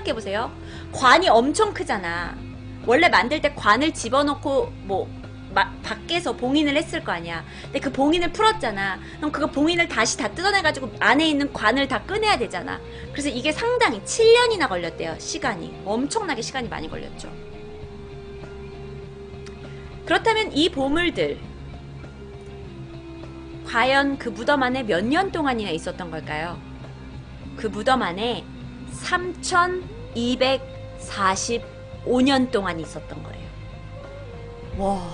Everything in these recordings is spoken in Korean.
생각해보세요. 관이 엄청 크잖아. 원래 만들 때 관을 집어넣고 뭐 밖에서 봉인을 했을 거 아니야. 근데 그 봉인을 풀었잖아. 그럼 그거 봉인을 다시 다 뜯어내가지고 안에 있는 관을 다 꺼내야 되잖아. 그래서 이게 상당히 7년이나 걸렸대요. 시간이. 엄청나게 시간이 많이 걸렸죠. 그렇다면 이 보물들 과연 그 무덤 안에 몇 년 동안이나 있었던 걸까요? 그 무덤 안에 3245년 동안 있었던 거예요. 와.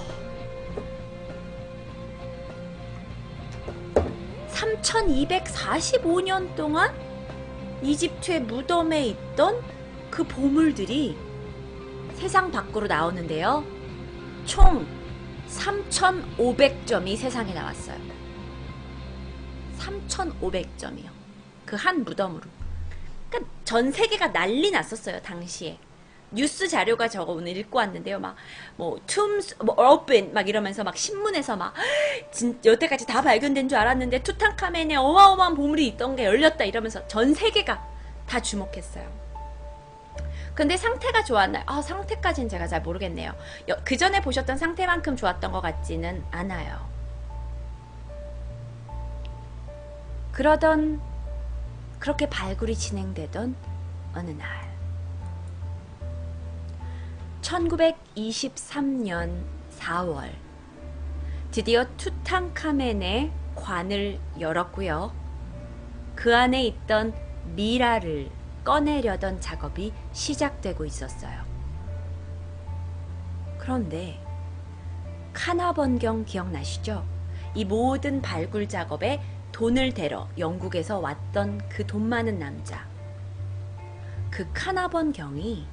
3245년 동안 이집트의 무덤에 있던 그 보물들이 세상 밖으로 나오는데요. 총 3,500점이 세상에 나왔어요. 3,500점이요. 그 한 무덤으로. 그러니까 전 세계가 난리 났었어요, 당시에. 뉴스 자료가 저거 오늘 읽고 왔는데요. 막, tombs, open, 막 이러면서 막 신문에서 막, 여태까지 다 발견된 줄 알았는데, 투탕카멘에 어마어마한 보물이 있던 게 열렸다 이러면서 전 세계가 다 주목했어요. 근데 상태가 좋았나요? 상태까지는 제가 잘 모르겠네요. 그 전에 보셨던 상태만큼 좋았던 것 같지는 않아요. 그렇게 발굴이 진행되던 어느 날. 1923년 4월 드디어 투탕카멘의 관을 열었고요. 그 안에 있던 미라를 꺼내려던 작업이 시작되고 있었어요. 그런데 카나 번경 기억나시죠? 이 모든 발굴 작업에 돈을 대러 영국에서 왔던 그 돈 많은 남자. 그 카나 번경이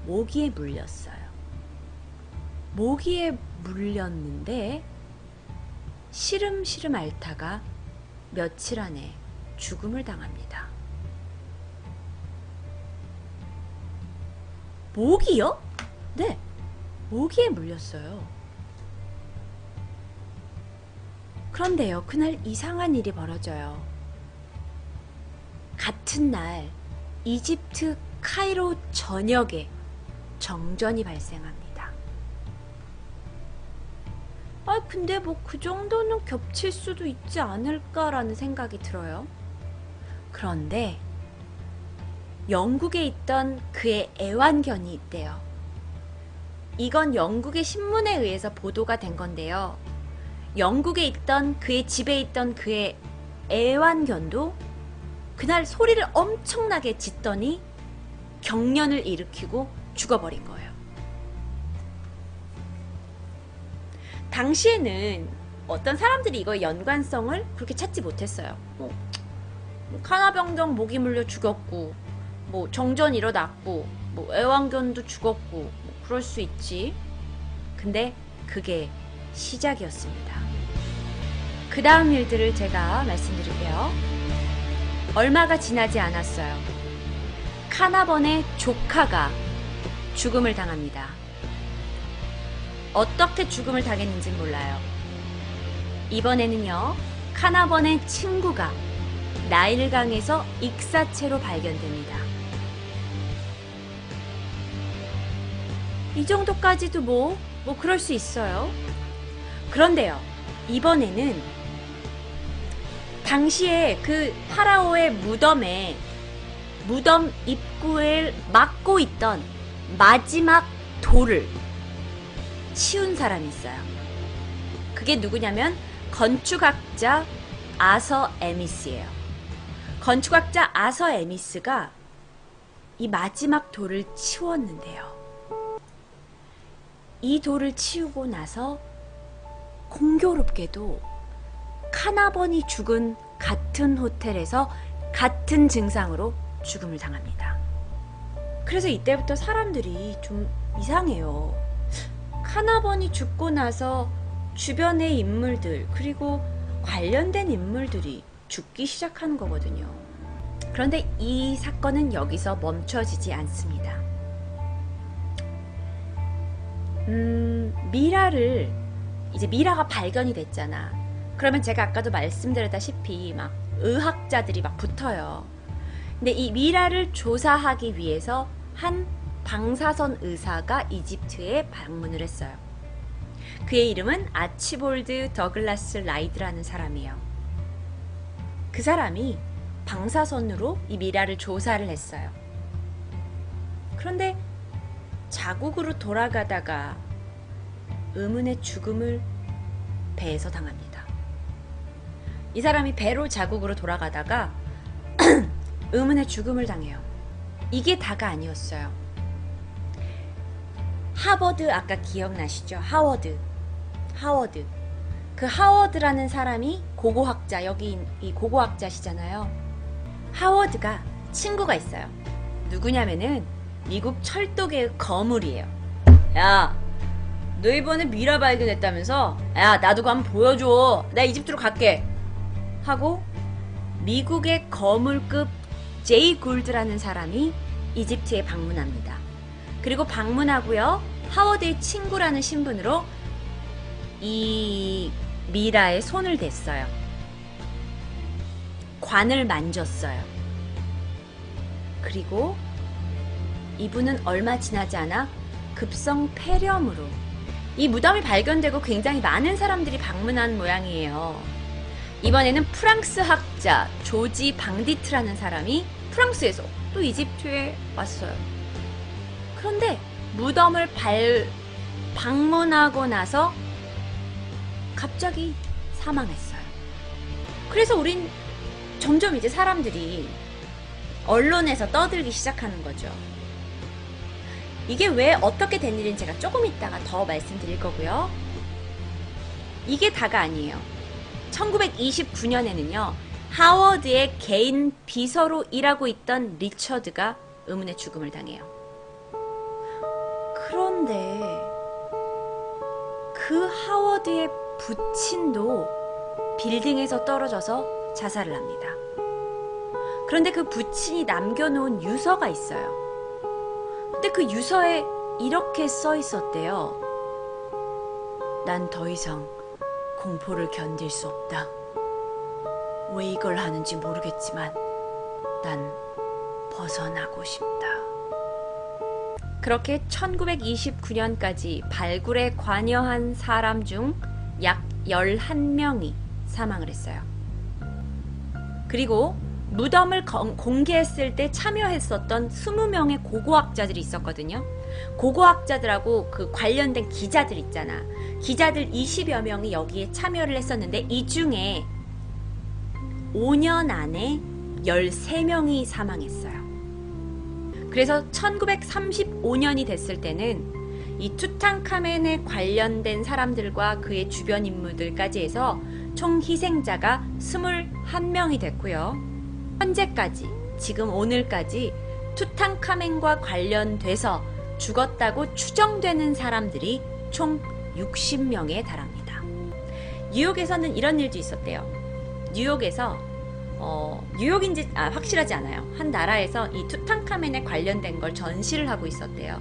모기에 물렸어요. 모기에 물렸는데 시름시름 앓다가 며칠 안에 죽음을 당합니다. 모기요? 네, 모기에 물렸어요. 그런데요, 그날 이상한 일이 벌어져요. 같은 날 이집트 카이로 전역에 정전이 발생합니다. 근데 그 정도는 겹칠 수도 있지 않을까라는 생각이 들어요. 그런데 영국에 있던 그의 애완견이 있대요. 이건 영국의 신문에 의해서 보도가 된 건데요. 영국에 있던 그의 집에 있던 그의 애완견도 그날 소리를 엄청나게 짖더니 경련을 일으키고 죽어버린 거예요. 당시에는 어떤 사람들이 이거의 연관성을 그렇게 찾지 못했어요. 카나병정 모기 물려 죽었고, 정전 일어났고, 애완견도 죽었고, 그럴 수 있지. 근데 그게 시작이었습니다. 그 다음 일들을 제가 말씀드릴게요. 얼마가 지나지 않았어요. 카나번의 조카가 죽음을 당합니다. 어떻게 죽음을 당했는지 몰라요. 이번에는요, 카나번의 친구가 나일강에서 익사체로 발견됩니다. 이 정도까지도 그럴 수 있어요. 그런데요, 이번에는 당시에 그 파라오의 무덤 입구를 막고 있던 마지막 돌을 치운 사람이 있어요. 그게 누구냐면 건축학자 아서 에미스예요. 건축학자 아서 에미스가 이 마지막 돌을 치웠는데요. 이 돌을 치우고 나서 공교롭게도 카나번이 죽은 같은 호텔에서 같은 증상으로 죽음을 당합니다. 그래서 이때부터 사람들이 좀 이상해요. 카나번이 죽고 나서 주변의 인물들 그리고 관련된 인물들이 죽기 시작하는 거거든요. 그런데 이 사건은 여기서 멈춰지지 않습니다. 미라가 발견이 됐잖아. 그러면 제가 아까도 말씀드렸다시피 의학자들이 붙어요. 근데 이 미라를 조사하기 위해서 한 방사선 의사가 이집트에 방문을 했어요. 그의 이름은 아치볼드 더글라스 라이드라는 사람이에요. 그 사람이 방사선으로 이 미라를 조사를 했어요. 그런데 자국으로 돌아가다가 의문의 죽음을 배에서 당합니다. 이 사람이 배로 자국으로 돌아가다가 의문의 죽음을 당해요. 이게 다가 아니었어요. 하버드 아까 기억나시죠? 하워드. 그 하워드라는 사람이 고고학자, 여기 이 고고학자시잖아요. 하워드가 친구가 있어요. 누구냐면은 미국 철도계의 거물이에요. 야, 너 이번에 미라 발견했다면서? 야, 나도 그거 한번 보여줘. 나 이집트로 갈게. 하고 미국의 거물급 제이 굴드라는 사람이 이집트에 방문합니다. 그리고 방문하고요, 하워드의 친구라는 신분으로 이 미라에 손을 댔어요. 관을 만졌어요. 그리고 이분은 얼마 지나지 않아 급성 폐렴으로, 이 무덤이 발견되고 굉장히 많은 사람들이 방문한 모양이에요. 이번에는 프랑스 학자 조지 방디트라는 사람이 프랑스에서 또 이집트에 왔어요. 그런데 무덤을 방문하고 나서 갑자기 사망했어요. 그래서 우린 점점 이제 사람들이 언론에서 떠들기 시작하는 거죠. 이게 왜 어떻게 된 일인지 제가 조금 있다가 더 말씀드릴 거고요. 이게 다가 아니에요. 1929년에는요, 하워드의 개인 비서로 일하고 있던 리처드가 의문의 죽음을 당해요. 그런데 그 하워드의 부친도 빌딩에서 떨어져서 자살을 합니다. 그런데 그 부친이 남겨놓은 유서가 있어요. 근데 그 유서에 이렇게 써 있었대요. 난 더 이상 공포를 견딜 수 없다. 왜 이걸 하는지 모르겠지만 난 벗어나고 싶다. 그렇게 1929년까지 발굴에 관여한 사람 중 약 11명이 사망을 했어요. 그리고 무덤을 공개했을 때 참여했었던 20명의 고고학자들이 있었거든요. 고고학자들하고 그 관련된 기자들 있잖아. 기자들 20여 명이 여기에 참여를 했었는데 이 중에 5년 안에 13명이 사망했어요. 그래서 1935년이 됐을 때는 이 투탕카멘에 관련된 사람들과 그의 주변 인물들까지 해서 총 희생자가 21명이 됐고요. 현재까지, 지금 오늘까지 투탕카멘과 관련돼서 죽었다고 추정되는 사람들이 총 60명에 달합니다. 뉴욕에서는 이런 일도 있었대요. 뉴욕에서 뉴욕인지 확실하지 않아요. 한 나라에서 이 투탕카멘에 관련된 걸 전시를 하고 있었대요.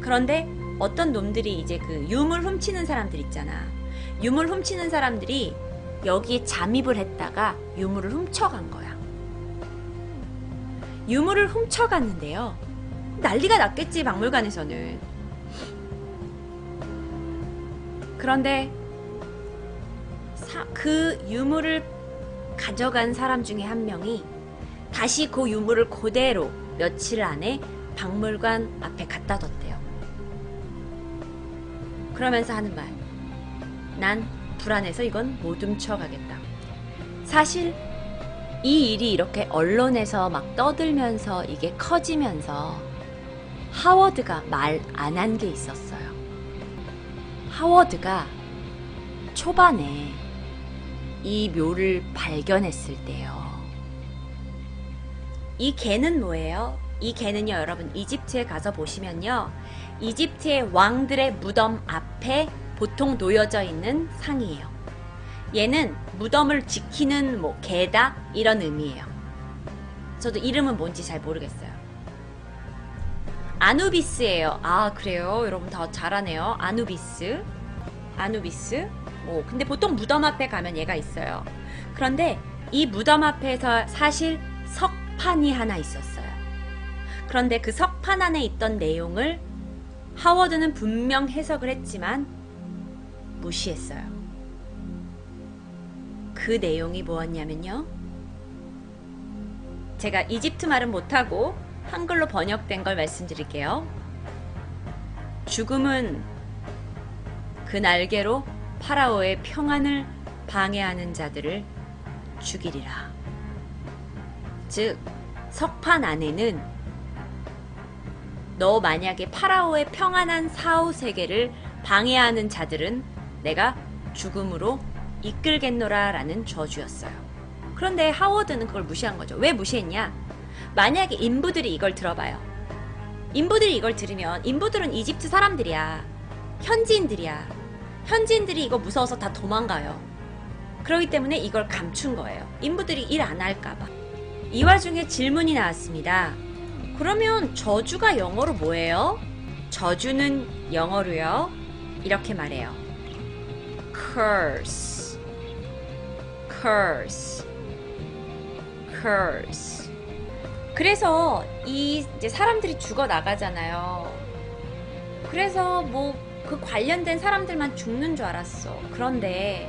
그런데 어떤 놈들이 이제 그 유물 훔치는 사람들 있잖아. 유물 훔치는 사람들이 여기에 잠입을 했다가 유물을 훔쳐간 거야. 유물을 훔쳐갔는데요. 난리가 났겠지, 박물관에서는. 그런데 그 유물을 가져간 사람 중에 한 명이 다시 그 유물을 그대로 며칠 안에 박물관 앞에 갖다 뒀대요. 그러면서 하는 말, 난 불안해서 이건 못 훔쳐가겠다. 사실 이 일이 이렇게 언론에서 막 떠들면서 이게 커지면서 하워드가 말 안 한 게 있었어요. 하워드가 초반에 이 묘를 발견했을 때요. 이 개는 뭐예요? 이 개는요, 여러분 이집트에 가서 보시면요, 이집트의 왕들의 무덤 앞에 보통 놓여져 있는 상이에요. 얘는 무덤을 지키는 개다 이런 의미예요. 저도 이름은 뭔지 잘 모르겠어요. 아누비스예요. 아, 그래요? 여러분 다 잘하네요. 아누비스. 근데 보통 무덤 앞에 가면 얘가 있어요. 그런데 이 무덤 앞에서 사실 석판이 하나 있었어요. 그런데 그 석판 안에 있던 내용을 하워드는 분명 해석을 했지만 무시했어요. 그 내용이 뭐였냐면요. 제가 이집트 말은 못하고 한글로 번역된 걸 말씀드릴게요. 죽음은 그 날개로 파라오의 평안을 방해하는 자들을 죽이리라. 즉, 석판 안에는 너 만약에 파라오의 평안한 사후 세계를 방해하는 자들은 내가 죽음으로 이끌겠노라 라는 저주였어요. 그런데 하워드는 그걸 무시한 거죠. 왜 무시했냐? 만약에 인부들이 이걸 들어봐요. 인부들이 이걸 들으면 인부들은 이집트 사람들이야. 현지인들이야. 현지인들이 이거 무서워서 다 도망가요. 그렇기 때문에 이걸 감춘 거예요. 인부들이 일 안 할까봐. 이 와중에 질문이 나왔습니다. 그러면 저주가 영어로 뭐예요? 저주는 영어로요. 이렇게 말해요. curse, curse, curse. 그래서 이제 사람들이 죽어 나가잖아요. 그래서 뭐 그 관련된 사람들만 죽는 줄 알았어. 그런데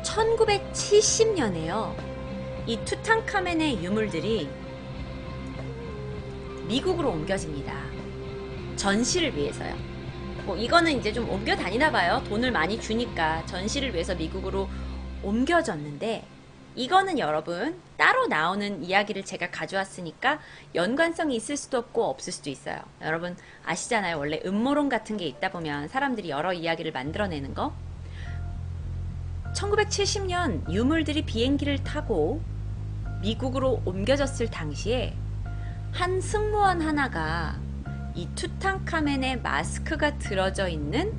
1970년에요. 이 투탕카멘의 유물들이 미국으로 옮겨집니다. 전시를 위해서요. 뭐 이거는 이제 좀 옮겨 다니나 봐요. 돈을 많이 주니까 전시를 위해서 미국으로 옮겨졌는데, 이거는 여러분 따로 나오는 이야기를 제가 가져왔으니까 연관성이 있을 수도 없고 없을 수도 있어요. 여러분 아시잖아요. 원래 음모론 같은 게 있다 보면 사람들이 여러 이야기를 만들어내는 거. 1970년 유물들이 비행기를 타고 미국으로 옮겨졌을 당시에 한 승무원 하나가 이 투탕카멘의 마스크가 들어져 있는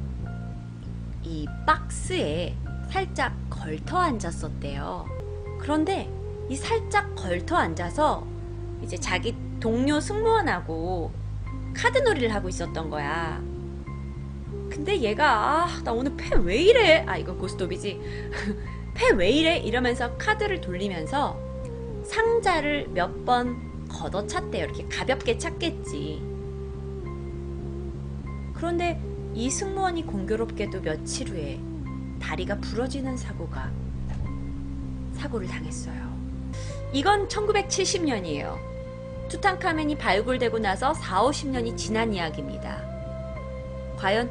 이 박스에 살짝 걸터 앉았었대요. 그런데 이 살짝 걸터 앉아서 이제 자기 동료 승무원하고 카드놀이를 하고 있었던 거야. 근데 얘가 나 오늘 패 왜 이래? 이거 고스톱이지. 패 왜 이래? 이러면서 카드를 돌리면서 상자를 몇 번 걷어찼대요. 이렇게 가볍게 찼겠지. 그런데 이 승무원이 공교롭게도 며칠 후에 다리가 부러지는 사고를 당했어요. 이건 1970년이에요. 투탕카멘이 발굴되고 나서 4, 50년이 지난 이야기입니다. 과연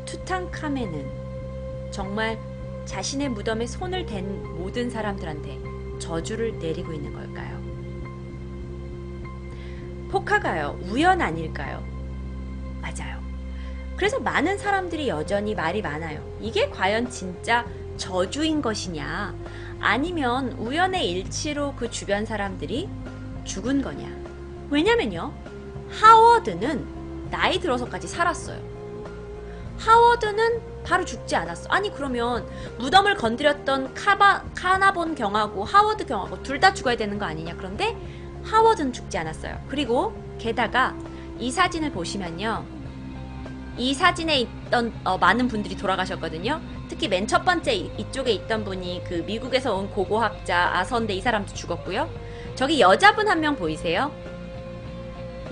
투탕카멘은 정말 자신의 무덤에 손을 댄 모든 사람들한테 저주를 내리고 있는 걸까요? 포카가요, 우연 아닐까요? 맞아요. 그래서 많은 사람들이 여전히 말이 많아요. 이게 과연 진짜 저주인 것이냐, 아니면 우연의 일치로 그 주변 사람들이 죽은 거냐. 왜냐면요, 하워드는 나이 들어서까지 살았어요. 하워드는 바로 죽지 않았어. 아니 그러면 무덤을 건드렸던 카나본 경하고 하워드 경하고 둘 다 죽어야 되는 거 아니냐. 그런데 하워드는 죽지 않았어요. 그리고 게다가 이 사진을 보시면요, 이 사진에 있던 많은 분들이 돌아가셨거든요. 특히 맨 첫 번째 이쪽에 있던 분이 그 미국에서 온 고고학자 아선데, 이 사람도 죽었고요. 저기 여자분 한 명 보이세요?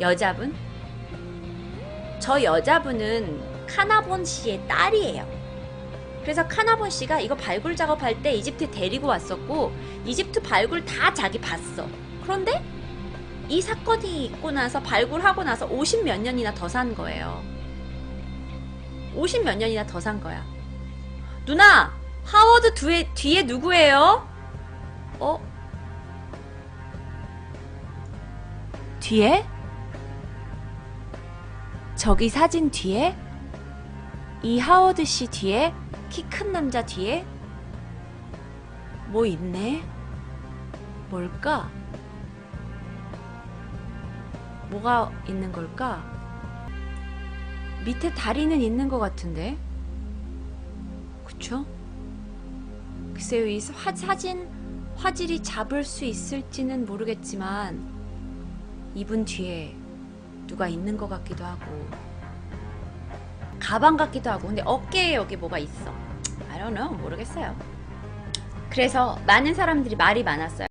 여자분? 저 여자분은 카나본 씨의 딸이에요. 그래서 카나본 씨가 이거 발굴 작업할 때 이집트에 데리고 왔었고, 이집트 발굴 다 자기 봤어. 그런데 이 사건이 있고 나서, 발굴하고 나서 50 몇 년이나 더 산 거예요. 50 몇 년이나 더 산 거야. 누나! 하워드 뒤에 누구예요? 뒤에? 저기 사진 뒤에? 이 하워드 씨 뒤에? 키 큰 남자 뒤에? 뭐 있네? 뭘까? 뭐가 있는 걸까? 밑에 다리는 있는 것 같은데? 그쵸? 글쎄요, 이 사진 화질이 잡을 수 있을지는 모르겠지만 이분 뒤에 누가 있는 것 같기도 하고, 가방 같기도 하고, 근데 어깨에 여기 뭐가 있어. I don't know. 모르겠어요. 그래서 많은 사람들이 말이 많았어요.